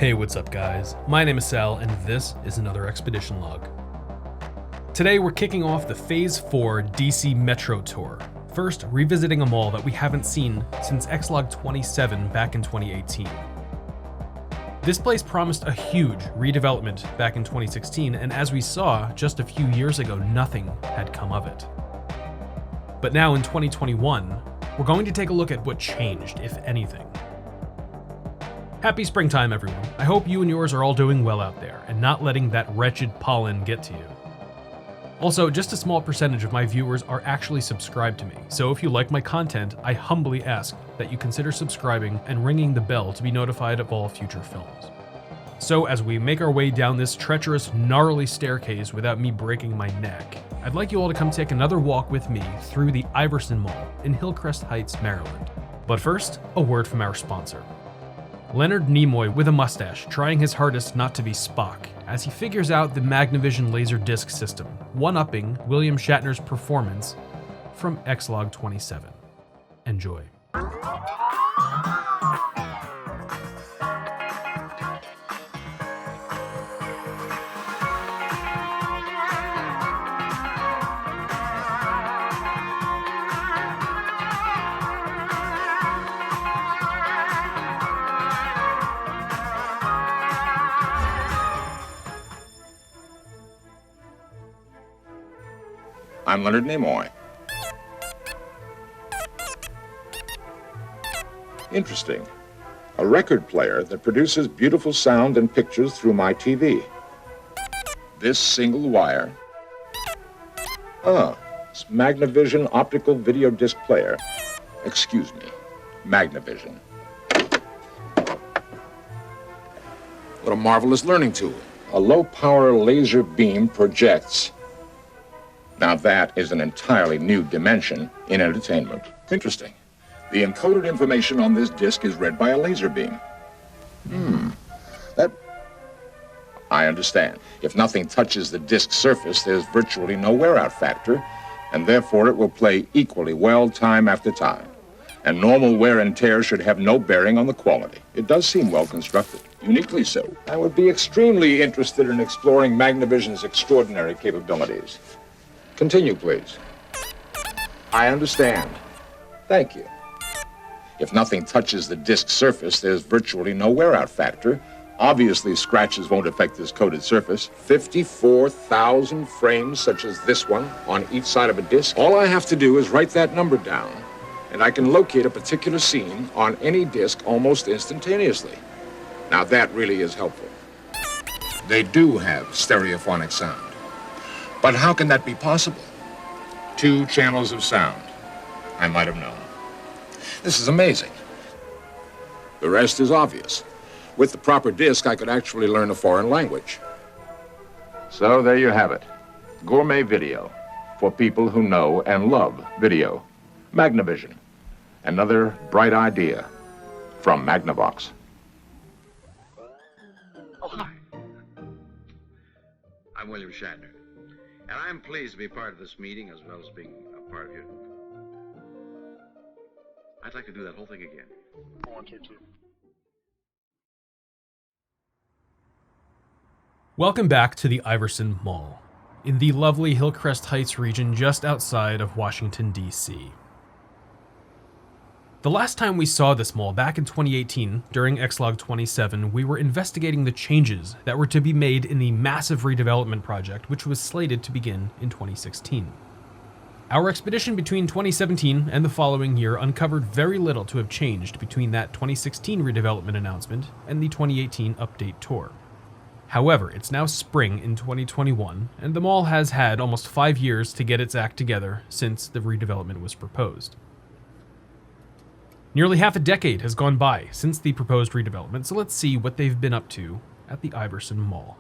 Hey, what's up guys? My name is Sal and this is another expedition log. Today we're kicking off the Phase 4 DC Metro Tour. First, revisiting a mall that we haven't seen since ExLog 27 back in 2018. This place promised a huge redevelopment back in 2016, and as we saw just a few years ago, nothing had come of it. But now in 2021, we're going to take a look at what changed, if anything. Happy springtime, everyone. I hope you and yours are all doing well out there and not letting that wretched pollen get to you. Also, just a small percentage of my viewers are actually subscribed to me, so if you like my content, I humbly ask that you consider subscribing and ringing the bell to be notified of all future films. So as we make our way down this treacherous, gnarly staircase without me breaking my neck, I'd like you all to come take another walk with me through the Iverson Mall in Hillcrest Heights, Maryland. But first, a word from our sponsor. Leonard Nimoy with a mustache trying his hardest not to be Spock as he figures out the Magnavision laser disc system, one-upping William Shatner's performance from ExLog 27. Enjoy. I'm Leonard Nimoy. Interesting. A record player that produces beautiful sound and pictures through my TV. This single wire. It's Magnavision optical video disc player. Excuse me, Magnavision. What a marvelous learning tool. A low-power laser beam projects. Now that is an entirely new dimension in entertainment. Interesting. The encoded information on this disc is read by a laser beam. I understand. If nothing touches the disc surface, there's virtually no wear-out factor, and therefore it will play equally well time after time. And normal wear and tear should have no bearing on the quality. It does seem well constructed, uniquely so. I would be extremely interested in exploring Magnavision's extraordinary capabilities. Continue, please. I understand. Thank you. If nothing touches the disc surface, there's virtually no wear-out factor. Obviously, scratches won't affect this coated surface. 54,000 frames such as this one on each side of a disc. All I have to do is write that number down, and I can locate a particular scene on any disc almost instantaneously. Now, that really is helpful. They do have stereophonic sound. But how can that be possible? 2 channels of sound. I might have known. This is amazing. The rest is obvious. With the proper disc, I could actually learn a foreign language. So there you have it. Gourmet video for people who know and love video. Magnavision. Another bright idea from Magnavox. Oh, hi. I'm William Shatner. And I'm pleased to be part of this meeting as well as being a part of your... I'd like to do that whole thing again. I want you to. Welcome back to the Iverson Mall, in the lovely Hillcrest Heights region just outside of Washington, D.C. The last time we saw this mall back in 2018, during ExLog 27, we were investigating the changes that were to be made in the massive redevelopment project, which was slated to begin in 2016. Our expedition between 2017 and the following year uncovered very little to have changed between that 2016 redevelopment announcement and the 2018 update tour. However, it's now spring in 2021, and the mall has had almost 5 years to get its act together since the redevelopment was proposed. Nearly half a decade has gone by since the proposed redevelopment, so let's see what they've been up to at the Iverson Mall.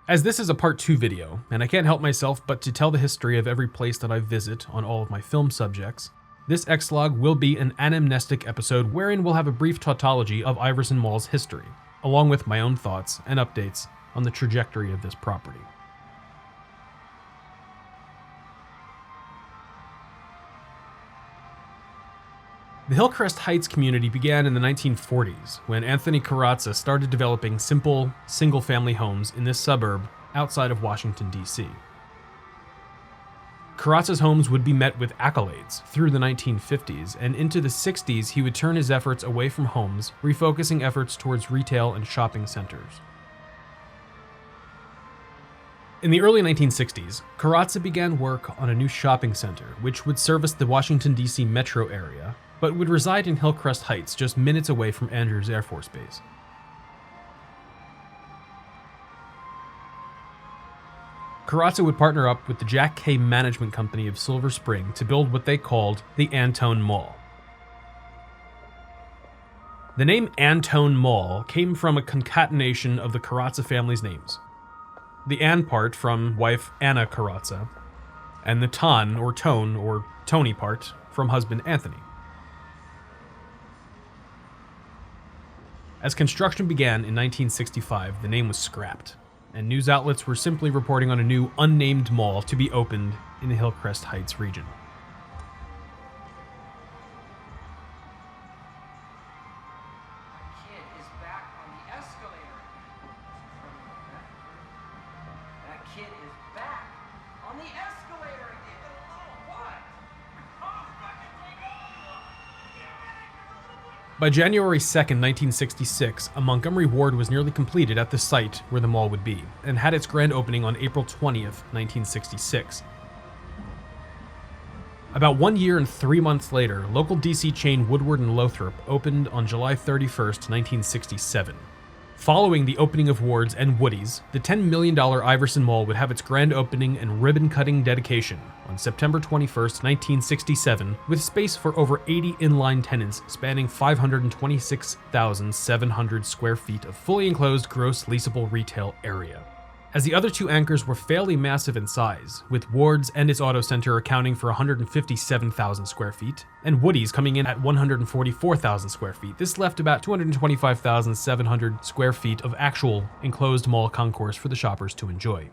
As this is a part 2 video, and I can't help myself but to tell the history of every place that I visit on all of my film subjects, this ExLog will be an anamnestic episode wherein we'll have a brief tautology of Iverson Mall's history, along with my own thoughts and updates on the trajectory of this property. The Hillcrest Heights community began in the 1940s when Anthony Carrazza started developing simple, single-family homes in this suburb outside of Washington, D.C. Carrazza's homes would be met with accolades through the 1950s, and into the 60s he would turn his efforts away from homes, refocusing efforts towards retail and shopping centers. In the early 1960s, Carrazza began work on a new shopping center, which would service the Washington, D.C. metro area, but would reside in Hillcrest Heights just minutes away from Andrews Air Force Base. Carrazza would partner up with the Jack K. Management Company of Silver Spring to build what they called the Antone Mall. The name Antone Mall came from a concatenation of the Carrazza family's names. The Ann part from wife Anna Carrazza, and the Tone or Tony part from husband Anthony. As construction began in 1965, the name was scrapped, and news outlets were simply reporting on a new unnamed mall to be opened in the Hillcrest Heights region. Kid is back on the escalator. That kid is back on the escalator again. What? By January 2nd, 1966, a Montgomery ward was nearly completed at the site where the mall would be, and had its grand opening on April 20th, 1966. About 1 year and 3 months later, local DC chain Woodward and Lothrop opened on July 31st, 1967. Following the opening of Ward's and Woody's, the $10 million Iverson Mall would have its grand opening and ribbon-cutting dedication on September 21st, 1967, with space for over 80 inline tenants spanning 526,700 square feet of fully enclosed gross leasable retail area. As the other two anchors were fairly massive in size, with Ward's and its auto center accounting for 157,000 square feet, and Woody's coming in at 144,000 square feet, this left about 225,700 square feet of actual enclosed mall concourse for the shoppers to enjoy.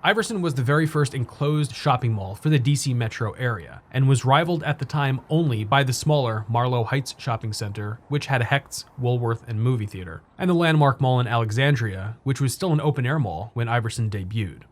Iverson was the very first enclosed shopping mall for the DC metro area, and was rivaled at the time only by the smaller Marlow Heights Shopping Center, which had a Hecht's, Woolworth, and movie theater, and the Landmark Mall in Alexandria, which was still an open-air mall when Iverson debuted.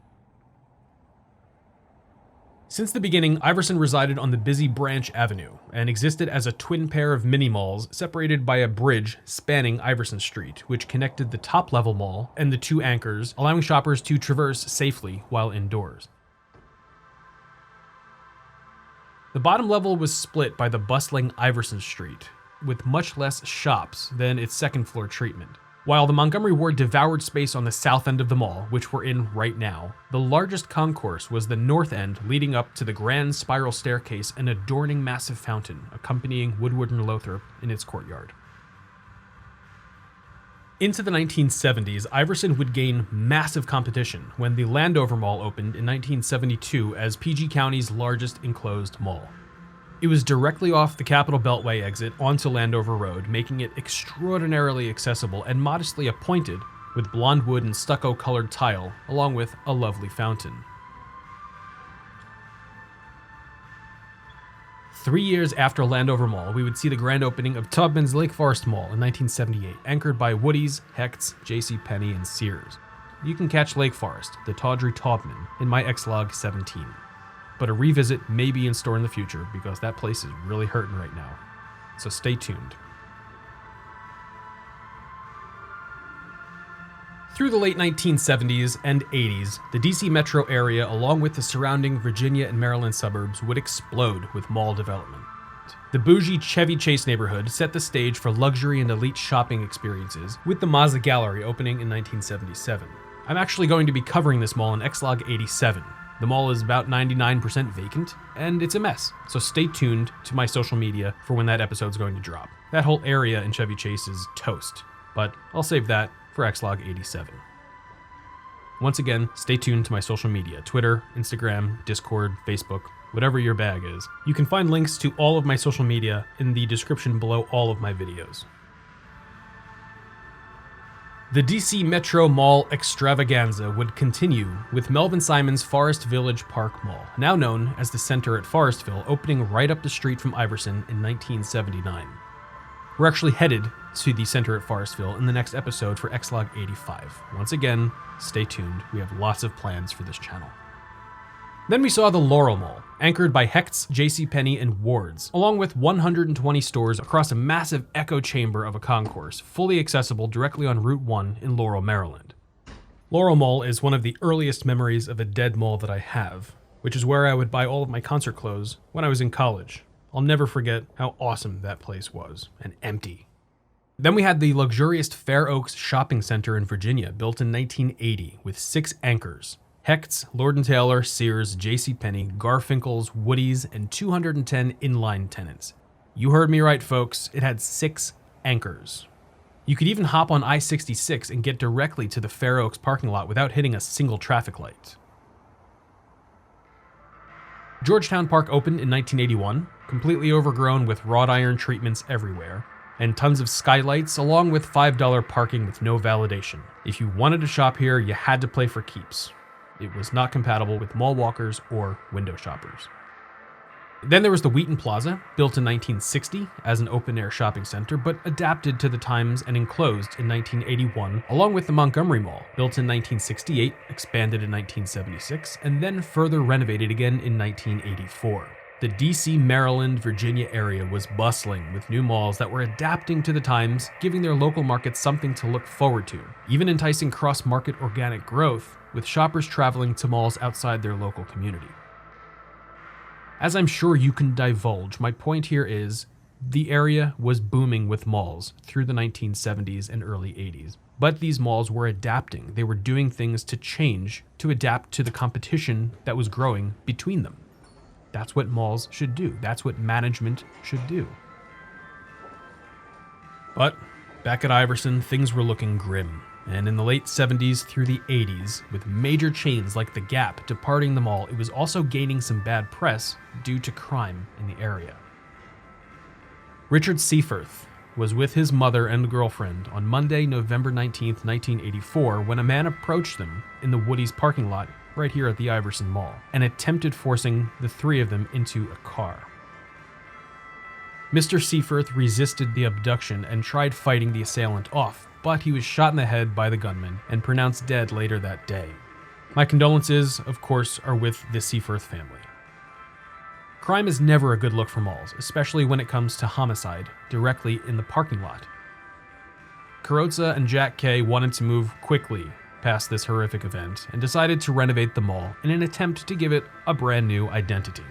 Since the beginning, Iverson resided on the busy Branch Avenue and existed as a twin pair of mini-malls separated by a bridge spanning Iverson Street, which connected the top-level mall and the two anchors, allowing shoppers to traverse safely while indoors. The bottom level was split by the bustling Iverson Street, with much less shops than its second-floor treatment. While the Montgomery ward devoured space on the south end of the mall, which we're in right now, the largest concourse was the north end leading up to the grand spiral staircase and adorning massive fountain accompanying Woodward and Lothrop in its courtyard. Into the 1970s, Iverson would gain massive competition when the Landover Mall opened in 1972 as PG County's largest enclosed mall. It was directly off the Capitol Beltway exit onto Landover Road, making it extraordinarily accessible and modestly appointed with blonde wood and stucco-colored tile, along with a lovely fountain. 3 years after Landover Mall, we would see the grand opening of Taubman's Lake Forest Mall in 1978, anchored by Woody's, Hecht's, JCPenney, and Sears. You can catch Lake Forest, the tawdry Taubman, in my ExLog 17. But a revisit may be in store in the future because that place is really hurting right now. So stay tuned. Through the late 1970s and 80s, the DC metro area, along with the surrounding Virginia and Maryland suburbs, would explode with mall development. The bougie Chevy Chase neighborhood set the stage for luxury and elite shopping experiences, with the Mazda Gallery opening in 1977. I'm actually going to be covering this mall in ExLog 87. The mall is about 99% vacant, and it's a mess, so stay tuned to my social media for when that episode's going to drop. That whole area in Chevy Chase is toast, but I'll save that for ExLog 87. Once again, stay tuned to my social media, Twitter, Instagram, Discord, Facebook, whatever your bag is. You can find links to all of my social media in the description below all of my videos. The DC Metro Mall extravaganza would continue with Melvin Simon's Forest Village Park Mall, now known as the Center at Forestville, opening right up the street from Iverson in 1979. We're actually headed to the Center at Forestville in the next episode for ExLog 85. Once again, stay tuned. We have lots of plans for this channel. Then we saw the Laurel Mall, anchored by Hecht's, JCPenney, and Ward's, along with 120 stores across a massive echo chamber of a concourse, fully accessible directly on Route 1 in Laurel, Maryland. Laurel Mall is one of the earliest memories of a dead mall that I have, which is where I would buy all of my concert clothes when I was in college. I'll never forget how awesome that place was, and empty. Then we had the luxurious Fair Oaks Shopping Center in Virginia, built in 1980, with 6 anchors. Hecht's, Lord & Taylor, Sears, JCPenney, Garfinkel's, Woody's, and 210 inline tenants. You heard me right, folks. It had 6 anchors. You could even hop on I-66 and get directly to the Fair Oaks parking lot without hitting a single traffic light. Georgetown Park opened in 1981, completely overgrown with wrought iron treatments everywhere, and tons of skylights along with $5 parking with no validation. If you wanted to shop here, you had to play for keeps. It was not compatible with mall walkers or window shoppers. Then there was the Wheaton Plaza, built in 1960 as an open-air shopping center, but adapted to the times and enclosed in 1981, along with the Montgomery Mall, built in 1968, expanded in 1976, and then further renovated again in 1984. The DC, Maryland, Virginia area was bustling with new malls that were adapting to the times, giving their local markets something to look forward to, even enticing cross-market organic growth, with shoppers traveling to malls outside their local community. As I'm sure you can divulge, my point here is the area was booming with malls through the 1970s and early 80s. But these malls were adapting. They were doing things to change, to adapt to the competition that was growing between them. That's what malls should do. That's what management should do. But back at Iverson, things were looking grim. And in the late 70s through the 80s, with major chains like The Gap departing the mall, it was also gaining some bad press due to crime in the area. Richard Seaforth was with his mother and girlfriend on Monday, November 19th, 1984, when a man approached them in the Woody's parking lot right here at the Iverson Mall and attempted forcing the 3 of them into a car. Mr. Seaforth resisted the abduction and tried fighting the assailant off, but he was shot in the head by the gunman and pronounced dead later that day. My condolences, of course, are with the Seaforth family. Crime is never a good look for malls, especially when it comes to homicide directly in the parking lot. Carrozza and Jack Kay wanted to move quickly past this horrific event and decided to renovate the mall in an attempt to give it a brand new identity.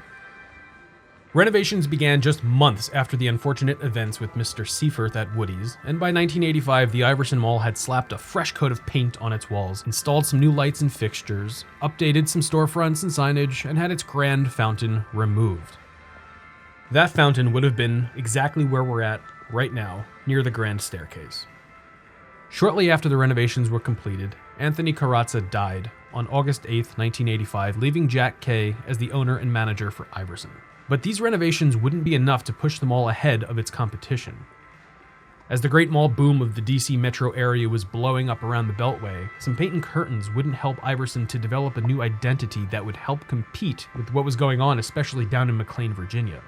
Renovations began just months after the unfortunate events with Mr. Seaforth at Woody's, and by 1985, the Iverson Mall had slapped a fresh coat of paint on its walls, installed some new lights and fixtures, updated some storefronts and signage, and had its grand fountain removed. That fountain would have been exactly where we're at right now, near the grand staircase. Shortly after the renovations were completed, Anthony Carrozza died on August 8th, 1985, leaving Jack Kay as the owner and manager for Iverson. But these renovations wouldn't be enough to push the mall ahead of its competition. As the great mall boom of the DC metro area was blowing up around the Beltway, some paint and curtains wouldn't help Iverson to develop a new identity that would help compete with what was going on, especially down in McLean, Virginia.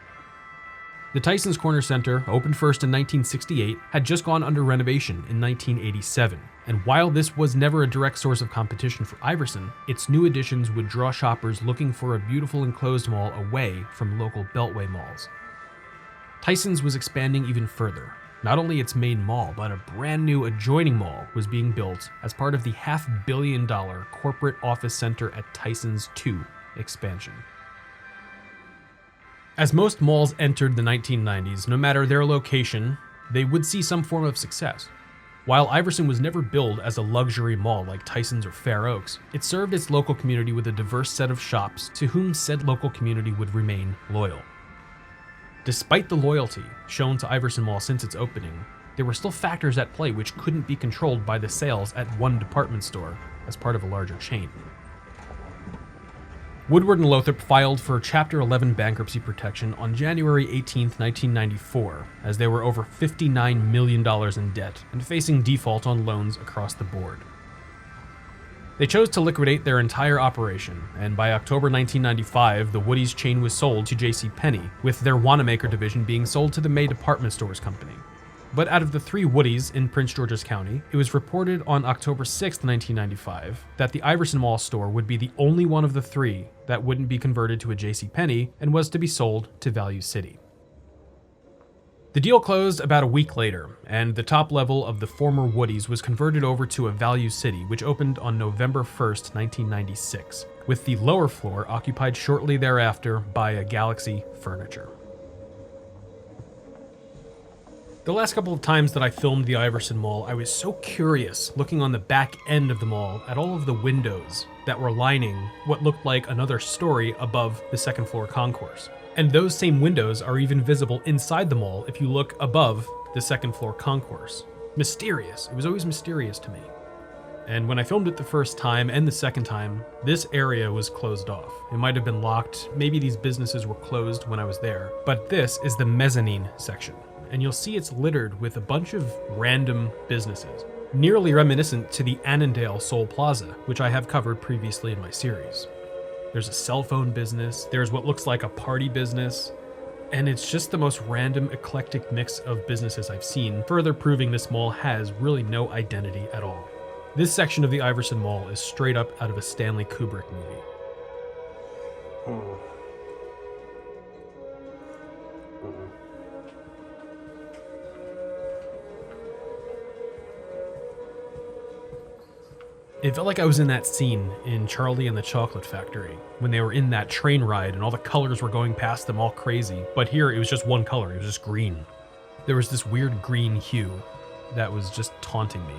The Tyson's Corner Center, opened first in 1968, had just gone under renovation in 1987, and while this was never a direct source of competition for Iverson, its new additions would draw shoppers looking for a beautiful enclosed mall away from local Beltway malls. Tyson's was expanding even further. Not only its main mall, but a brand new adjoining mall was being built as part of the $500 million corporate office center at Tyson's 2 expansion. As most malls entered the 1990s, no matter their location, they would see some form of success. While Iverson was never billed as a luxury mall like Tyson's or Fair Oaks, it served its local community with a diverse set of shops to whom said local community would remain loyal. Despite the loyalty shown to Iverson Mall since its opening, there were still factors at play which couldn't be controlled by the sales at one department store as part of a larger chain. Woodward and Lothrop filed for Chapter 11 bankruptcy protection on January 18, 1994, as they were over $59 million in debt and facing default on loans across the board. They chose to liquidate their entire operation, and by October 1995, the Woody's chain was sold to JCPenney, with their Wanamaker division being sold to the May Department Stores Company. But out of the 3 Woody's in Prince George's County, it was reported on October 6, 1995, that the Iverson Mall store would be the only one of the 3 that wouldn't be converted to a JCPenney and was to be sold to Value City. The deal closed about a week later, and the top level of the former Woody's was converted over to a Value City, which opened on November 1st, 1996, with the lower floor occupied shortly thereafter by a Galaxy Furniture. The last couple of times that I filmed the Iverson Mall, I was so curious looking on the back end of the mall at all of the windows that were lining what looked like another story above the second floor concourse. And those same windows are even visible inside the mall if you look above the second floor concourse. Mysterious. It was always mysterious to me. And when I filmed it the first time and the second time, this area was closed off. It might have been locked, maybe these businesses were closed when I was there, but this is the mezzanine section. And you'll see it's littered with a bunch of random businesses, nearly reminiscent to the Annandale Seoul Plaza, which I have covered previously in my series. There's a cell phone business, there's what looks like a party business, and it's just the most random, eclectic mix of businesses I've seen, further proving this mall has really no identity at all. This section of the Iverson Mall is straight up out of a Stanley Kubrick movie. It felt like I was in that scene in Charlie and the Chocolate Factory, when they were in that train ride and all the colors were going past them all crazy. But here it was just one color, it was just green. There was this weird green hue that was just taunting me.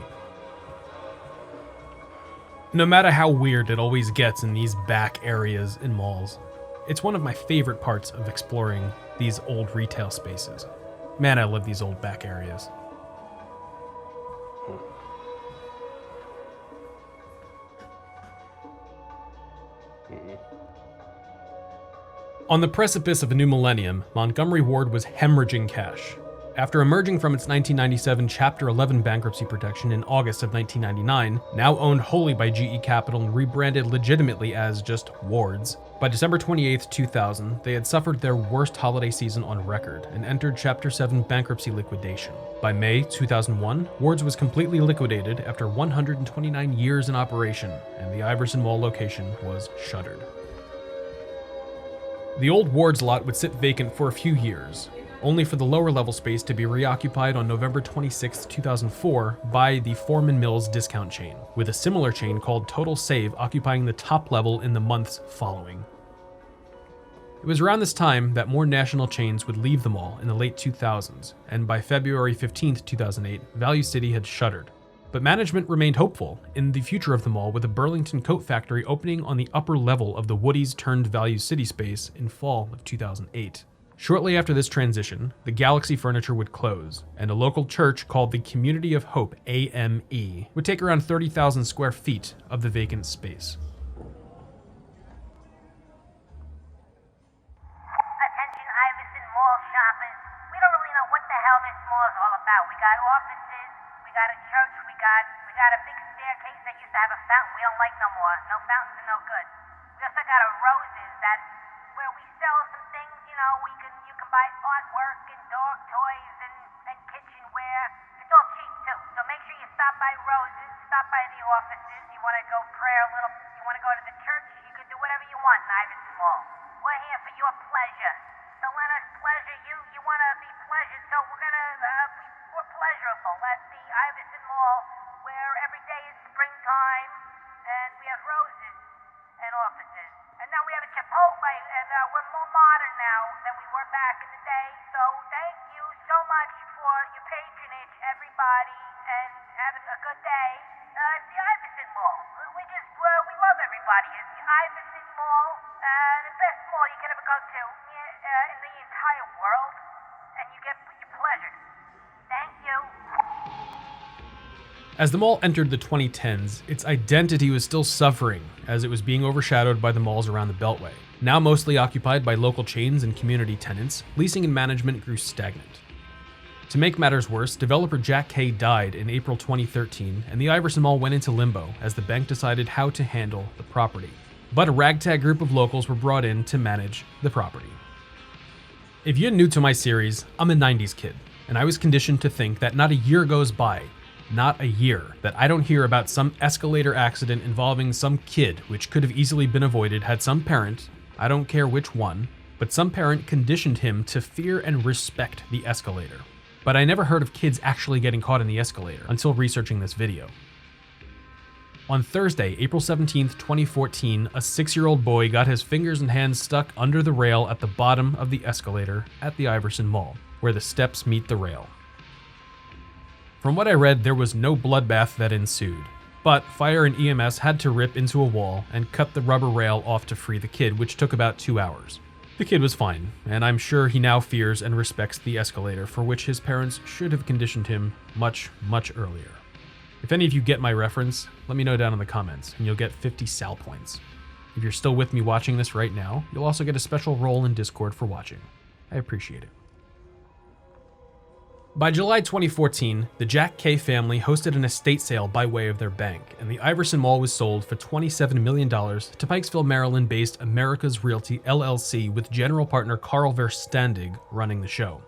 No matter how weird it always gets in these back areas in malls, it's one of my favorite parts of exploring these old retail spaces. Man, I love these old back areas. On the precipice of a new millennium, Montgomery Ward was hemorrhaging cash. After emerging from its 1997 Chapter 11 bankruptcy protection in August of 1999, now owned wholly by GE Capital and rebranded legitimately as just Ward's, by December 28, 2000, they had suffered their worst holiday season on record and entered Chapter 7 bankruptcy liquidation. By May 2001, Ward's was completely liquidated after 129 years in operation, and the Iverson Mall location was shuttered. The old Ward's lot would sit vacant for a few years, only for the lower level space to be reoccupied on November 26, 2004 by the Foreman Mills discount chain, with a similar chain called Total Save occupying the top level in the months following. It was around this time that more national chains would leave the mall in the late 2000s, and by February 15, 2008, Value City had shuttered. But management remained hopeful in the future of the mall, with a Burlington coat factory opening on the upper level of the Woody's turned Value City space in fall of 2008. Shortly after this transition, the Galaxy Furniture would close, and a local church called the Community of Hope, AME, would take around 30,000 square feet of the vacant space. Attention Iverson Mall shoppers. We don't really know what the hell this mall is all about. We got offices, we got a church, we got a big staircase that used to have a fountain we don't like no more. No fountains are no good. We also got a Roses that where we sell some things, you know, you can buy artwork and dog toys and kitchenware. It's all cheap too. So make sure you stop by Roses, stop by the offices. You want to go pray a little, you want to go to the church, you can do whatever you want in Iverson Mall. We're here for your pleasure. So let us pleasure you. You want to be pleasured, so we're pleasurable at the Iverson Mall, where every day is springtime, and we have roses and offices. And now we have a Chipotle, and we're more modern now than we were back in the day. So thank you so much for your patronage, everybody, and have a good day. It's the Iverson Mall. We love everybody. It's the Iverson Mall, the best mall you can ever go to in the entire world, and you get your pleasure. Thank you. As the mall entered the 2010s, its identity was still suffering as it was being overshadowed by the malls around the Beltway. Now mostly occupied by local chains and community tenants, leasing and management grew stagnant. To make matters worse, developer Jack Kay died in April 2013, and the Iverson Mall went into limbo as the bank decided how to handle the property. But a ragtag group of locals were brought in to manage the property. If you're new to my series, I'm a 90s kid, and I was conditioned to think that not a year goes by, not a year, that I don't hear about some escalator accident involving some kid which could have easily been avoided had some parent, I don't care which one, but some parent conditioned him to fear and respect the escalator. But I never heard of kids actually getting caught in the escalator until researching this video. On Thursday, April 17, 2014, a 6-year-old boy got his fingers and hands stuck under the rail at the bottom of the escalator at the Iverson Mall, where the steps meet the rail. From what I read, there was no bloodbath that ensued, but fire and EMS had to rip into a wall and cut the rubber rail off to free the kid, which took about 2 hours. The kid was fine, and I'm sure he now fears and respects the escalator, for which his parents should have conditioned him much, much earlier. If any of you get my reference, let me know down in the comments, and you'll get 50 Sal points. If you're still with me watching this right now, you'll also get a special role in Discord for watching. I appreciate it. By July 2014, the Jack Kay family hosted an estate sale by way of their bank, and the Iverson Mall was sold for $27 million to Pikesville, Maryland-based America's Realty LLC with general partner Carl Verstandig running the show.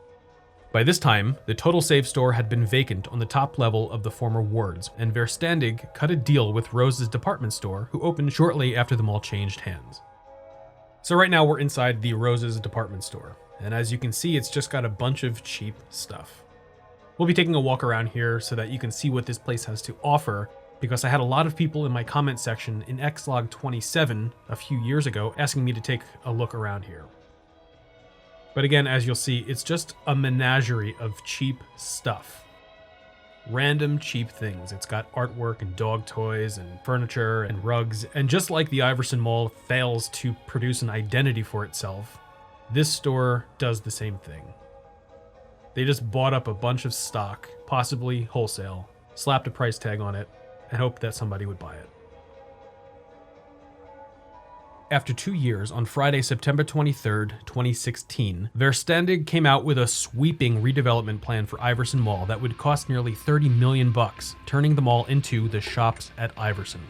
By this time, the Total Save store had been vacant on the top level of the former wards, and Verstandig cut a deal with Rose's department store, who opened shortly after the mall changed hands. So right now we're inside the Rose's department store, and as you can see, it's just got a bunch of cheap stuff. We'll be taking a walk around here so that you can see what this place has to offer, because I had a lot of people in my comment section in ExLog 27 a few years ago asking me to take a look around here. But again, as you'll see, it's just a menagerie of cheap stuff. Random cheap things. It's got artwork and dog toys and furniture and rugs, and just like the Iverson Mall fails to produce an identity for itself, this store does the same thing. They just bought up a bunch of stock, possibly wholesale, slapped a price tag on it, and hoped that somebody would buy it. After 2 years, on Friday, September 23rd, 2016, Verstandig came out with a sweeping redevelopment plan for Iverson Mall that would cost nearly $30 million, turning the mall into the Shops at Iverson.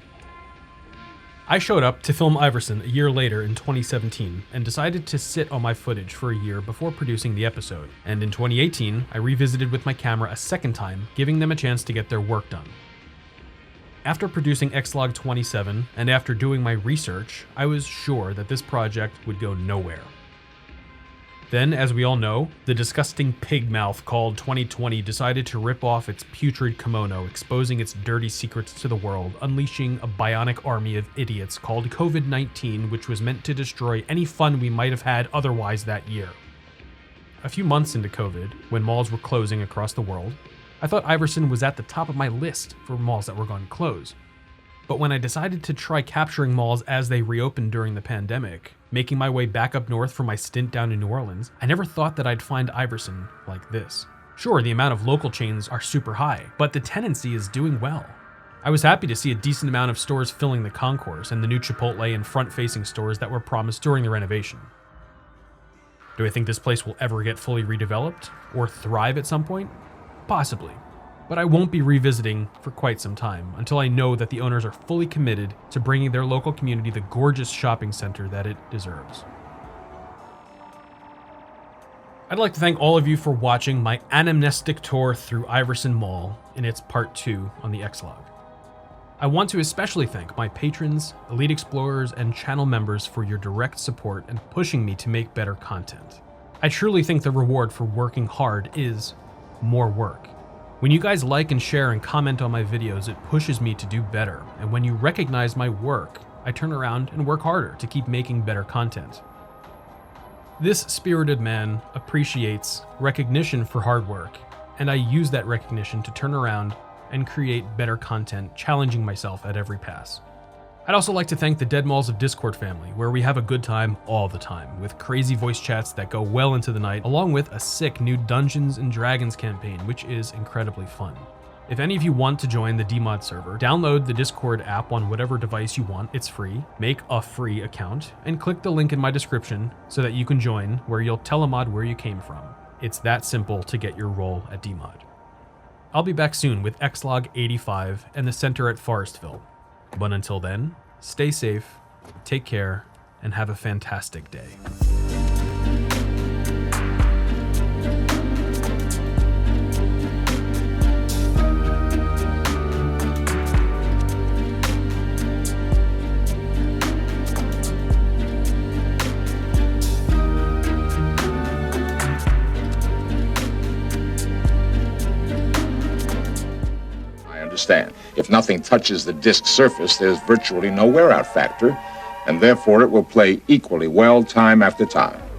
I showed up to film Iverson a year later in 2017 and decided to sit on my footage for a year before producing the episode, and in 2018, I revisited with my camera a second time, giving them a chance to get their work done. After producing ExLog 27 and after doing my research, I was sure that this project would go nowhere. Then, as we all know, the disgusting pig mouth called 2020 decided to rip off its putrid kimono, exposing its dirty secrets to the world, unleashing a bionic army of idiots called COVID-19, which was meant to destroy any fun we might have had otherwise that year. A few months into COVID, when malls were closing across the world, I thought Iverson was at the top of my list for malls that were going to close. But when I decided to try capturing malls as they reopened during the pandemic, making my way back up north for my stint down in New Orleans, I never thought that I'd find Iverson like this. Sure, the amount of local chains are super high, but the tenancy is doing well. I was happy to see a decent amount of stores filling the concourse and the new Chipotle and front-facing stores that were promised during the renovation. Do I think this place will ever get fully redeveloped or thrive at some point? Possibly. But I won't be revisiting for quite some time until I know that the owners are fully committed to bringing their local community the gorgeous shopping center that it deserves. I'd like to thank all of you for watching my anamnestic tour through Iverson Mall in its part 2 on the ExLog. I want to especially thank my patrons, elite explorers, and channel members for your direct support and pushing me to make better content. I truly think the reward for working hard is more work. When you guys like and share and comment on my videos, it pushes me to do better, and when you recognize my work, I turn around and work harder to keep making better content. This spirited man appreciates recognition for hard work, and I use that recognition to turn around and create better content, challenging myself at every pass. I'd also like to thank the Dead Malls of Discord family, where we have a good time all the time, with crazy voice chats that go well into the night, along with a sick new Dungeons & Dragons campaign, which is incredibly fun. If any of you want to join the DMod server, download the Discord app on whatever device you want. It's free. Make a free account and click the link in my description so that you can join, where you'll tell a mod where you came from. It's that simple to get your role at DMod. I'll be back soon with ExLog 85 and the center at Forestville. But until then, stay safe, take care, and have a fantastic day. If nothing touches the disk surface, there's virtually no wear-out factor, and therefore it will play equally well time after time.